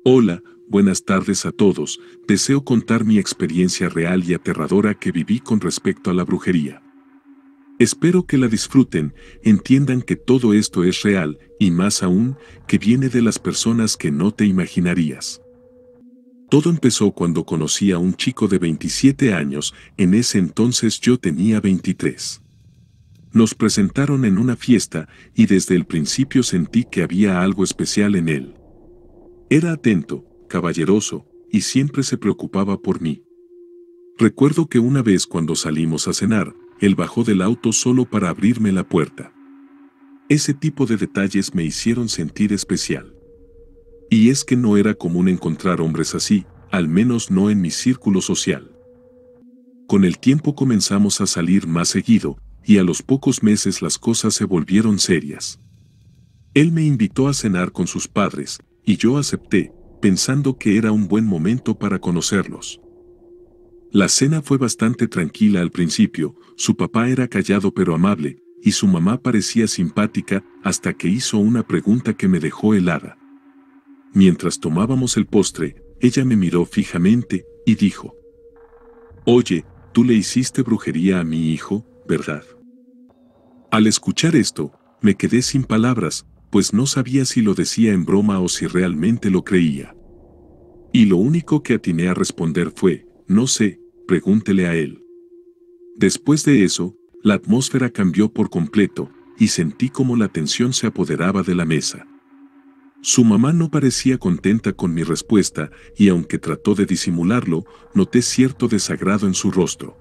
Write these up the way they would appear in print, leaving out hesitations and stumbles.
Hola, buenas tardes a todos. Deseo contar mi experiencia real y aterradora que viví con respecto a la brujería. Espero que la disfruten, entiendan que todo esto es real, y más aún, que viene de las personas que no te imaginarías. Todo empezó cuando conocí a un chico de 27 años, en ese entonces yo tenía 23. Nos presentaron en una fiesta, y desde el principio sentí que había algo especial en él. Era atento, caballeroso, y siempre se preocupaba por mí. Recuerdo que una vez cuando salimos a cenar, él bajó del auto solo para abrirme la puerta. Ese tipo de detalles me hicieron sentir especial. Y es que no era común encontrar hombres así, al menos no en mi círculo social. Con el tiempo comenzamos a salir más seguido, y a los pocos meses las cosas se volvieron serias. Él me invitó a cenar con sus padres, y yo acepté, pensando que era un buen momento para conocerlos. La cena fue bastante tranquila al principio, su papá era callado pero amable, y su mamá parecía simpática hasta que hizo una pregunta que me dejó helada. Mientras tomábamos el postre, ella me miró fijamente y dijo: «Oye, tú le hiciste brujería a mi hijo, ¿verdad?». Al escuchar esto, me quedé sin palabras, pues no sabía si lo decía en broma o si realmente lo creía. Y lo único que atiné a responder fue: «No sé, pregúntele a él». Después de eso, la atmósfera cambió por completo, y sentí como la tensión se apoderaba de la mesa. Su mamá no parecía contenta con mi respuesta, y aunque trató de disimularlo, noté cierto desagrado en su rostro.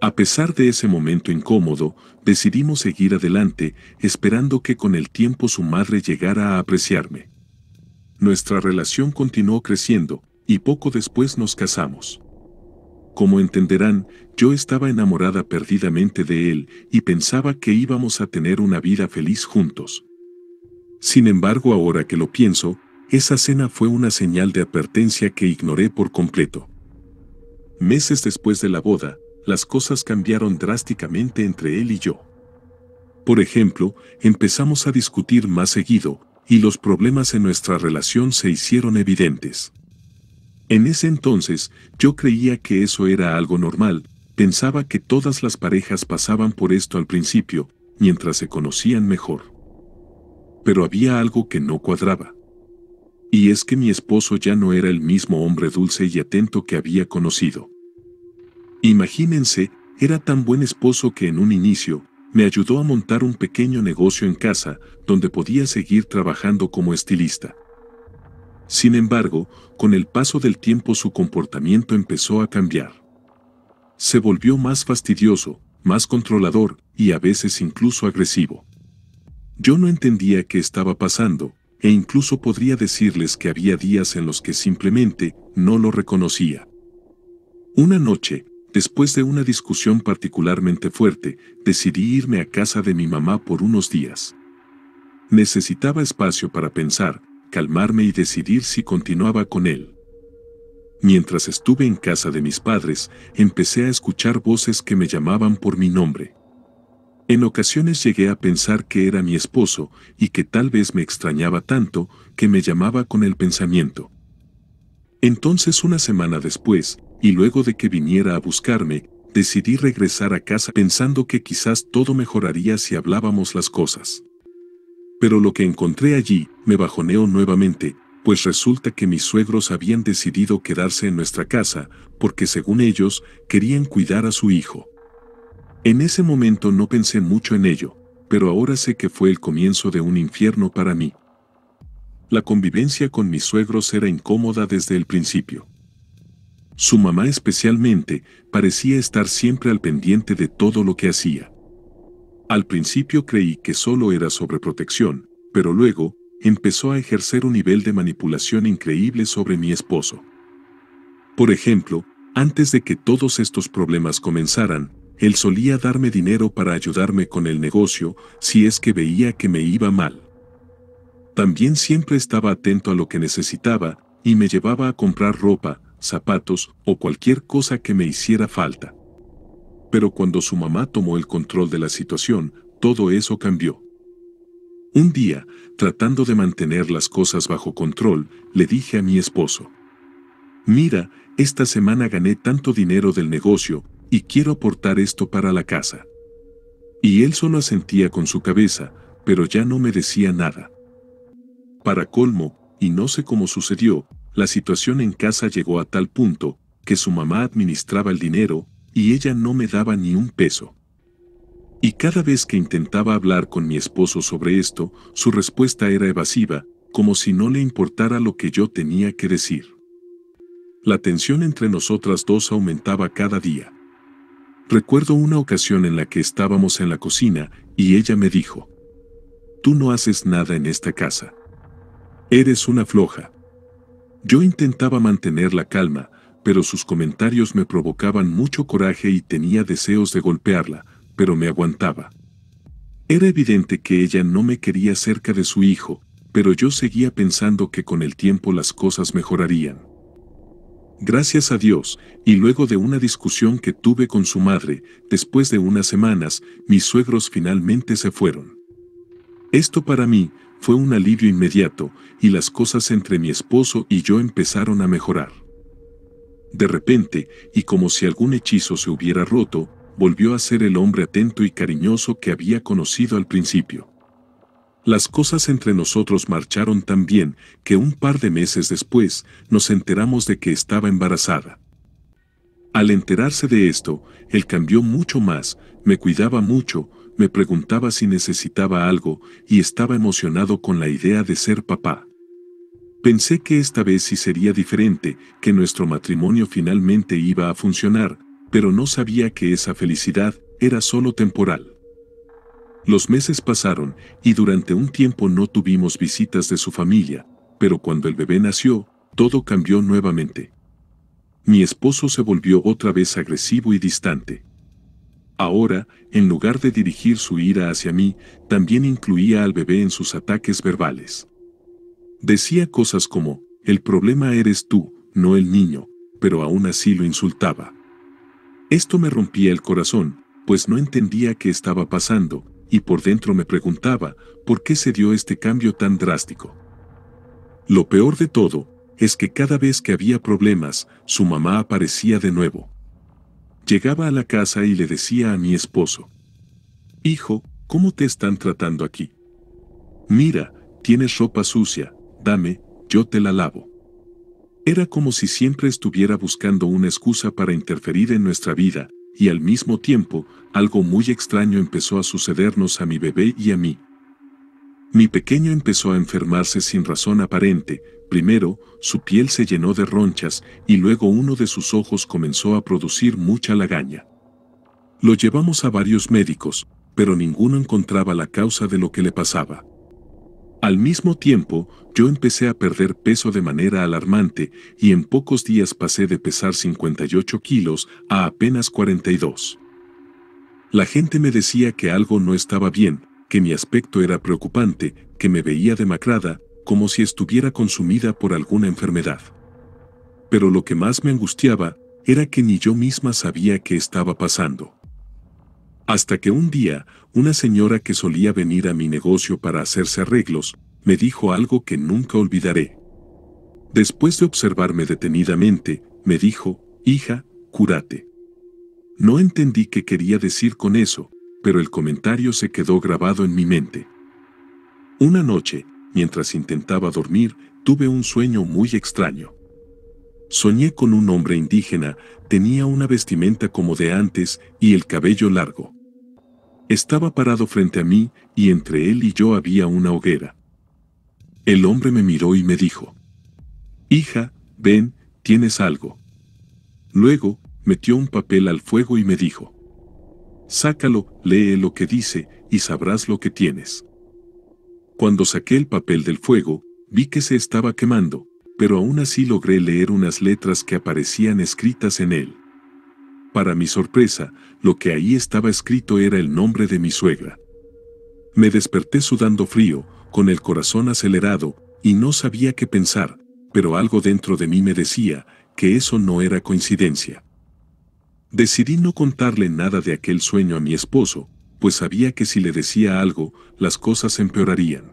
A pesar de ese momento incómodo, decidimos seguir adelante, esperando que con el tiempo su madre llegara a apreciarme. Nuestra relación continuó creciendo, y poco después nos casamos. Como entenderán, yo estaba enamorada perdidamente de él y pensaba que íbamos a tener una vida feliz juntos. Sin embargo, ahora que lo pienso, esa cena fue una señal de advertencia que ignoré por completo. Meses después de la boda, las cosas cambiaron drásticamente entre él y yo. Por ejemplo, empezamos a discutir más seguido, y los problemas en nuestra relación se hicieron evidentes. En ese entonces, yo creía que eso era algo normal, pensaba que todas las parejas pasaban por esto al principio, mientras se conocían mejor. Pero había algo que no cuadraba. Y es que mi esposo ya no era el mismo hombre dulce y atento que había conocido. Imagínense, era tan buen esposo que en un inicio, me ayudó a montar un pequeño negocio en casa, donde podía seguir trabajando como estilista. Sin embargo, con el paso del tiempo su comportamiento empezó a cambiar. Se volvió más fastidioso, más controlador y a veces incluso agresivo. Yo no entendía qué estaba pasando, e incluso podría decirles que había días en los que simplemente no lo reconocía. Una noche, después de una discusión particularmente fuerte, decidí irme a casa de mi mamá por unos días. Necesitaba espacio para pensar, calmarme y decidir si continuaba con él. Mientras estuve en casa de mis padres, empecé a escuchar voces que me llamaban por mi nombre. En ocasiones llegué a pensar que era mi esposo y que tal vez me extrañaba tanto que me llamaba con el pensamiento. Entonces, una semana después, y luego de que viniera a buscarme, decidí regresar a casa pensando que quizás todo mejoraría si hablábamos las cosas. Pero lo que encontré allí me bajoneó nuevamente, pues resulta que mis suegros habían decidido quedarse en nuestra casa, porque según ellos, querían cuidar a su hijo. En ese momento no pensé mucho en ello, pero ahora sé que fue el comienzo de un infierno para mí. La convivencia con mis suegros era incómoda desde el principio. Su mamá especialmente parecía estar siempre al pendiente de todo lo que hacía. Al principio creí que solo era sobreprotección, pero luego empezó a ejercer un nivel de manipulación increíble sobre mi esposo. Por ejemplo, antes de que todos estos problemas comenzaran, él solía darme dinero para ayudarme con el negocio si es que veía que me iba mal. También siempre estaba atento a lo que necesitaba y me llevaba a comprar ropa, zapatos o cualquier cosa que me hiciera falta. Pero cuando su mamá tomó el control de la situación, todo eso cambió. Un día, tratando de mantener las cosas bajo control, le dije a mi esposo: mira, esta semana gané tanto dinero del negocio y quiero aportar esto para la casa. Y él solo asentía con su cabeza, pero ya no me decía nada. Para colmo, y no sé cómo sucedió, la situación en casa llegó a tal punto que su mamá administraba el dinero y ella no me daba ni un peso. Y cada vez que intentaba hablar con mi esposo sobre esto, su respuesta era evasiva, como si no le importara lo que yo tenía que decir. La tensión entre nosotras dos aumentaba cada día. Recuerdo una ocasión en la que estábamos en la cocina y ella me dijo: tú no haces nada en esta casa. Eres una floja. Yo intentaba mantener la calma, pero sus comentarios me provocaban mucho coraje y tenía deseos de golpearla, pero me aguantaba. Era evidente que ella no me quería cerca de su hijo, pero yo seguía pensando que con el tiempo las cosas mejorarían. Gracias a Dios, y luego de una discusión que tuve con su madre, después de unas semanas, mis suegros finalmente se fueron. Esto para mí fue un alivio inmediato, y las cosas entre mi esposo y yo empezaron a mejorar. De repente, y como si algún hechizo se hubiera roto, volvió a ser el hombre atento y cariñoso que había conocido al principio. Las cosas entre nosotros marcharon tan bien que un par de meses después nos enteramos de que estaba embarazada. Al enterarse de esto, él cambió mucho más, me cuidaba mucho, me preguntaba si necesitaba algo y estaba emocionado con la idea de ser papá. Pensé que esta vez sí sería diferente, que nuestro matrimonio finalmente iba a funcionar, pero no sabía que esa felicidad era solo temporal. Los meses pasaron y durante un tiempo no tuvimos visitas de su familia, pero cuando el bebé nació, todo cambió nuevamente. Mi esposo se volvió otra vez agresivo y distante. Ahora, en lugar de dirigir su ira hacia mí, también incluía al bebé en sus ataques verbales. Decía cosas como: el problema eres tú, no el niño, pero aún así lo insultaba. Esto me rompía el corazón, pues no entendía qué estaba pasando, y por dentro me preguntaba, ¿por qué se dio este cambio tan drástico? Lo peor de todo, es que cada vez que había problemas, su mamá aparecía de nuevo. Llegaba a la casa y le decía a mi esposo: hijo, ¿cómo te están tratando aquí? Mira, tienes ropa sucia, dame, yo te la lavo. Era como si siempre estuviera buscando una excusa para interferir en nuestra vida, y al mismo tiempo, algo muy extraño empezó a sucedernos a mi bebé y a mí. Mi pequeño empezó a enfermarse sin razón aparente. Primero, su piel se llenó de ronchas y luego uno de sus ojos comenzó a producir mucha lagaña. Lo llevamos a varios médicos, pero ninguno encontraba la causa de lo que le pasaba. Al mismo tiempo, yo empecé a perder peso de manera alarmante y en pocos días pasé de pesar 58 kilos a apenas 42. La gente me decía que algo no estaba bien, que mi aspecto era preocupante, que me veía demacrada, como si estuviera consumida por alguna enfermedad. Pero lo que más me angustiaba era que ni yo misma sabía qué estaba pasando. Hasta que un día, una señora que solía venir a mi negocio para hacerse arreglos, me dijo algo que nunca olvidaré. Después de observarme detenidamente, me dijo: hija, cúrate. No entendí qué quería decir con eso, pero el comentario se quedó grabado en mi mente. Una noche, mientras intentaba dormir, tuve un sueño muy extraño. Soñé con un hombre indígena, tenía una vestimenta como de antes y el cabello largo. Estaba parado frente a mí y entre él y yo había una hoguera. El hombre me miró y me dijo: hija, ven, tienes algo. Luego, metió un papel al fuego y me dijo: sácalo, lee lo que dice y sabrás lo que tienes. Cuando saqué el papel del fuego, vi que se estaba quemando, pero aún así logré leer unas letras que aparecían escritas en él. Para mi sorpresa, lo que ahí estaba escrito era el nombre de mi suegra. Me desperté sudando frío, con el corazón acelerado, y no sabía qué pensar, pero algo dentro de mí me decía que eso no era coincidencia. Decidí no contarle nada de aquel sueño a mi esposo, pues sabía que si le decía algo, las cosas empeorarían.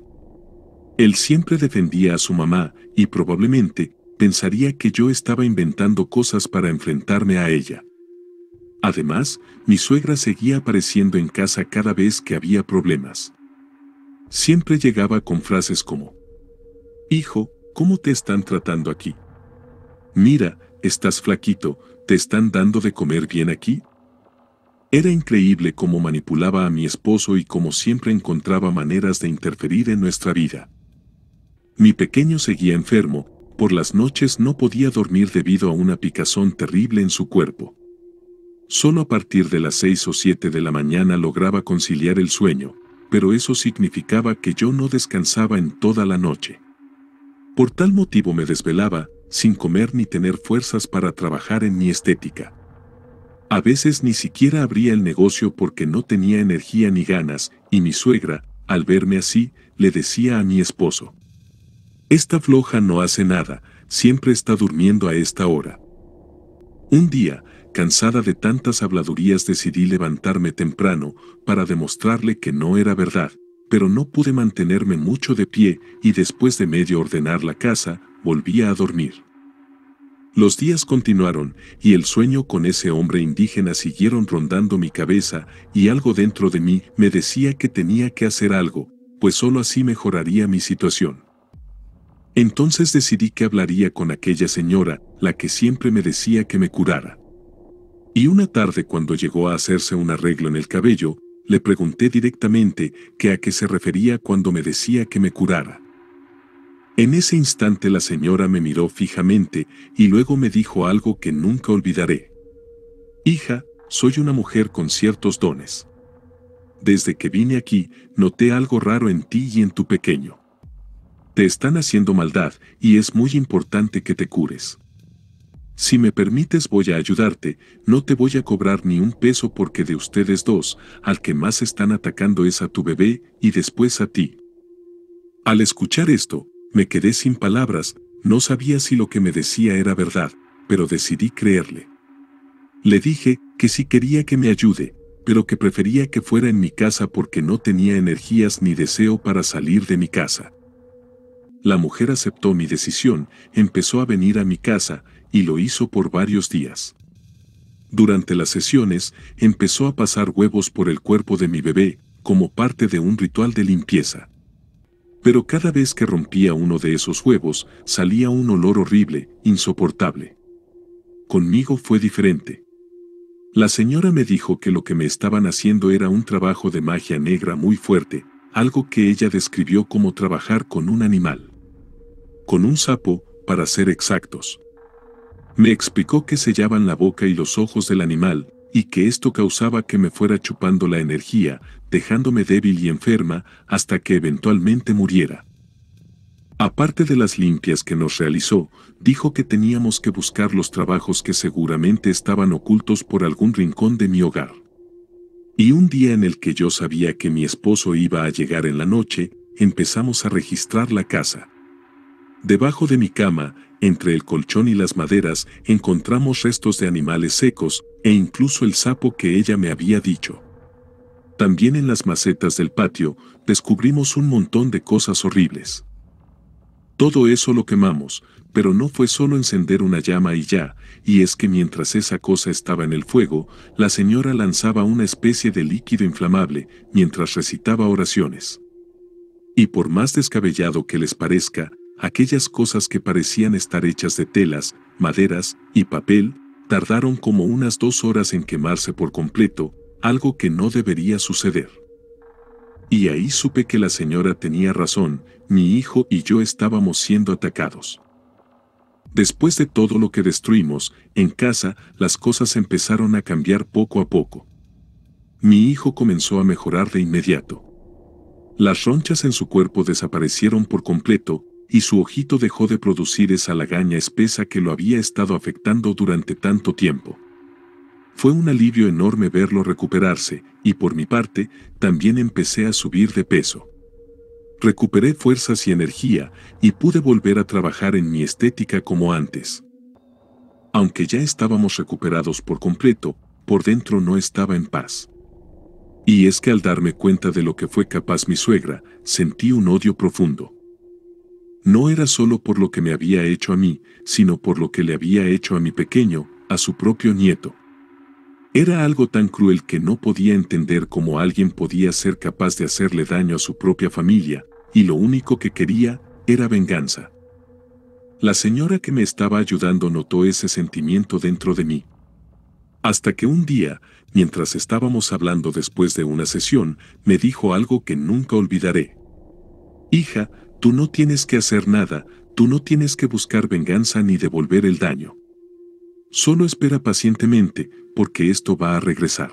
Él siempre defendía a su mamá, y probablemente pensaría que yo estaba inventando cosas para enfrentarme a ella. Además, mi suegra seguía apareciendo en casa cada vez que había problemas. Siempre llegaba con frases como: «Hijo, ¿cómo te están tratando aquí? Mira, estás flaquito, ¿te están dando de comer bien aquí?». Era increíble cómo manipulaba a mi esposo y cómo siempre encontraba maneras de interferir en nuestra vida. Mi pequeño seguía enfermo, por las noches no podía dormir debido a una picazón terrible en su cuerpo. Solo a partir de las 6 o 7 de la mañana lograba conciliar el sueño, pero eso significaba que yo no descansaba en toda la noche. Por tal motivo me desvelaba, sin comer ni tener fuerzas para trabajar en mi estética. A veces ni siquiera abría el negocio porque no tenía energía ni ganas, y mi suegra, al verme así, le decía a mi esposo: «Esta floja no hace nada, siempre está durmiendo a esta hora». Un día, cansada de tantas habladurías, decidí levantarme temprano para demostrarle que no era verdad, pero no pude mantenerme mucho de pie y después de medio ordenar la casa, volví a dormir. Los días continuaron y el sueño con ese hombre indígena siguieron rondando mi cabeza y algo dentro de mí me decía que tenía que hacer algo, pues solo así mejoraría mi situación. Entonces decidí que hablaría con aquella señora, la que siempre me decía que me curara. Y una tarde, cuando llegó a hacerse un arreglo en el cabello, le pregunté directamente que a qué se refería cuando me decía que me curara. En ese instante la señora me miró fijamente y luego me dijo algo que nunca olvidaré: «Hija, soy una mujer con ciertos dones. Desde que vine aquí, noté algo raro en ti y en tu pequeño. Te están haciendo maldad y es muy importante que te cures. Si me permites, voy a ayudarte, no te voy a cobrar ni un peso porque de ustedes dos, al que más están atacando es a tu bebé y después a ti». Al escuchar esto, me quedé sin palabras, no sabía si lo que me decía era verdad, pero decidí creerle. Le dije que sí quería que me ayude, pero que prefería que fuera en mi casa porque no tenía energías ni deseo para salir de mi casa. La mujer aceptó mi decisión, empezó a venir a mi casa, y lo hizo por varios días. Durante las sesiones, empezó a pasar huevos por el cuerpo de mi bebé, como parte de un ritual de limpieza. Pero cada vez que rompía uno de esos huevos, salía un olor horrible, insoportable. Conmigo fue diferente. La señora me dijo que lo que me estaban haciendo era un trabajo de magia negra muy fuerte, algo que ella describió como trabajar con un animal. Con un sapo, para ser exactos. Me explicó que sellaban la boca y los ojos del animal, y que esto causaba que me fuera chupando la energía, dejándome débil y enferma, hasta que eventualmente muriera. Aparte de las limpias que nos realizó, dijo que teníamos que buscar los trabajos que seguramente estaban ocultos por algún rincón de mi hogar. Y un día en el que yo sabía que mi esposo iba a llegar en la noche, empezamos a registrar la casa. Debajo de mi cama, entre el colchón y las maderas, encontramos restos de animales secos, e incluso el sapo que ella me había dicho. También en las macetas del patio, descubrimos un montón de cosas horribles. Todo eso lo quemamos, pero no fue solo encender una llama y ya, y es que mientras esa cosa estaba en el fuego, la señora lanzaba una especie de líquido inflamable, mientras recitaba oraciones. Y por más descabellado que les parezca, aquellas cosas que parecían estar hechas de telas, maderas y papel, tardaron como unas 2 horas en quemarse por completo, algo que no debería suceder. Y ahí supe que la señora tenía razón, mi hijo y yo estábamos siendo atacados. Después de todo lo que destruimos, en casa, las cosas empezaron a cambiar poco a poco. Mi hijo comenzó a mejorar de inmediato. Las ronchas en su cuerpo desaparecieron por completo, y su ojito dejó de producir esa lagaña espesa que lo había estado afectando durante tanto tiempo. Fue un alivio enorme verlo recuperarse, y por mi parte, también empecé a subir de peso. Recuperé fuerzas y energía, y pude volver a trabajar en mi estética como antes. Aunque ya estábamos recuperados por completo, por dentro no estaba en paz. Y es que al darme cuenta de lo que fue capaz mi suegra, sentí un odio profundo. No era solo por lo que me había hecho a mí, sino por lo que le había hecho a mi pequeño, a su propio nieto. Era algo tan cruel que no podía entender cómo alguien podía ser capaz de hacerle daño a su propia familia, y lo único que quería era venganza. La señora que me estaba ayudando notó ese sentimiento dentro de mí. Hasta que un día, mientras estábamos hablando después de una sesión, me dijo algo que nunca olvidaré. Hija, tú no tienes que hacer nada, tú no tienes que buscar venganza ni devolver el daño. Solo espera pacientemente, porque esto va a regresar.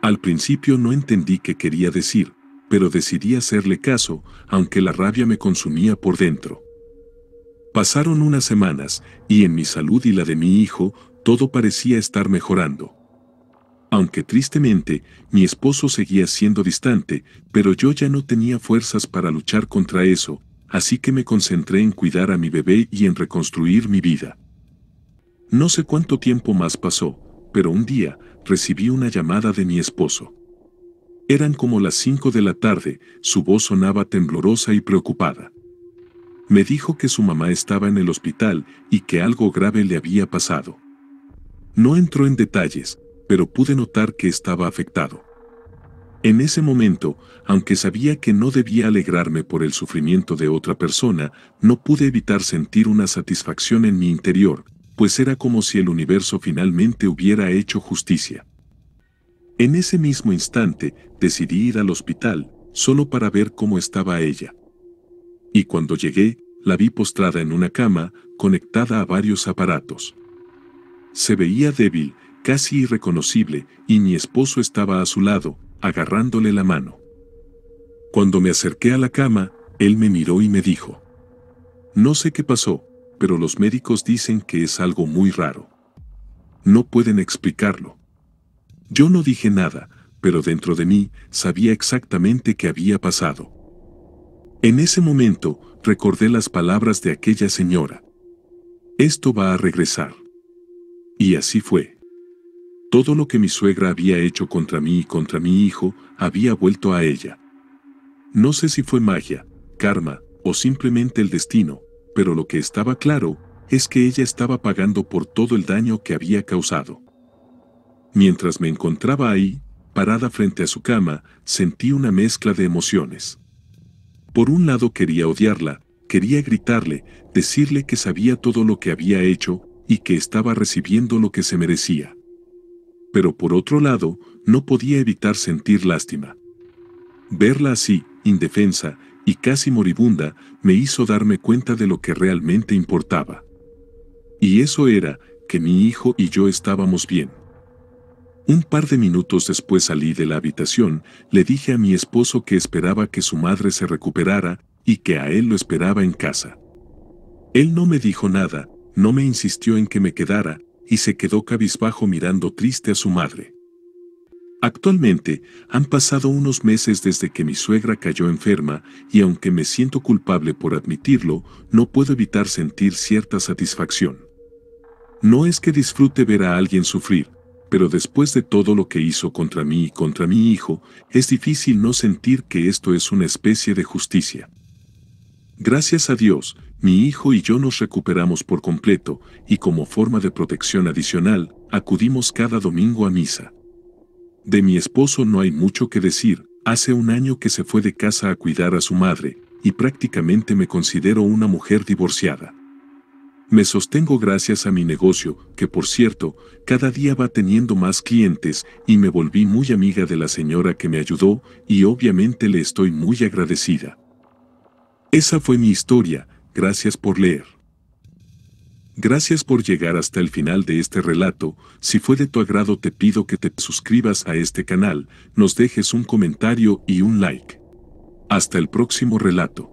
Al principio no entendí qué quería decir, pero decidí hacerle caso, aunque la rabia me consumía por dentro. Pasaron unas semanas, y en mi salud y la de mi hijo, todo parecía estar mejorando. Aunque tristemente, mi esposo seguía siendo distante, pero yo ya no tenía fuerzas para luchar contra eso, así que me concentré en cuidar a mi bebé y en reconstruir mi vida. No sé cuánto tiempo más pasó, pero un día recibí una llamada de mi esposo. Eran como las 5 de la tarde, su voz sonaba temblorosa y preocupada. Me dijo que su mamá estaba en el hospital y que algo grave le había pasado. No entró en detalles, pero pude notar que estaba afectado. En ese momento, aunque sabía que no debía alegrarme por el sufrimiento de otra persona, no pude evitar sentir una satisfacción en mi interior, pues era como si el universo finalmente hubiera hecho justicia. En ese mismo instante, decidí ir al hospital, solo para ver cómo estaba ella. Y cuando llegué, la vi postrada en una cama, conectada a varios aparatos. Se veía débil, casi irreconocible, y mi esposo estaba a su lado, agarrándole la mano. Cuando me acerqué a la cama, él me miró y me dijo: no sé qué pasó, pero los médicos dicen que es algo muy raro. No pueden explicarlo. Yo no dije nada, pero dentro de mí sabía exactamente qué había pasado. En ese momento, recordé las palabras de aquella señora. Esto va a regresar. Y así fue. Todo lo que mi suegra había hecho contra mí y contra mi hijo, había vuelto a ella. No sé si fue magia, karma, o simplemente el destino, pero lo que estaba claro, es que ella estaba pagando por todo el daño que había causado. Mientras me encontraba ahí, parada frente a su cama, sentí una mezcla de emociones. Por un lado quería odiarla, quería gritarle, decirle que sabía todo lo que había hecho, y que estaba recibiendo lo que se merecía. Pero por otro lado, no podía evitar sentir lástima. Verla así, indefensa, y casi moribunda, me hizo darme cuenta de lo que realmente importaba. Y eso era, que mi hijo y yo estábamos bien. Un par de minutos después salí de la habitación, le dije a mi esposo que esperaba que su madre se recuperara, y que a él lo esperaba en casa. Él no me dijo nada, no me insistió en que me quedara, y se quedó cabizbajo mirando triste a su madre. Actualmente, han pasado unos meses desde que mi suegra cayó enferma, y aunque me siento culpable por admitirlo, no puedo evitar sentir cierta satisfacción. No es que disfrute ver a alguien sufrir, pero después de todo lo que hizo contra mí y contra mi hijo, es difícil no sentir que esto es una especie de justicia. Gracias a Dios, mi hijo y yo nos recuperamos por completo, y como forma de protección adicional, acudimos cada domingo a misa. De mi esposo no hay mucho que decir, hace un año que se fue de casa a cuidar a su madre, y prácticamente me considero una mujer divorciada. Me sostengo gracias a mi negocio, que por cierto, cada día va teniendo más clientes, y me volví muy amiga de la señora que me ayudó, y obviamente le estoy muy agradecida. Esa fue mi historia, gracias por leer. Gracias por llegar hasta el final de este relato. Si fue de tu agrado te pido que te suscribas a este canal, nos dejes un comentario y un like. Hasta el próximo relato.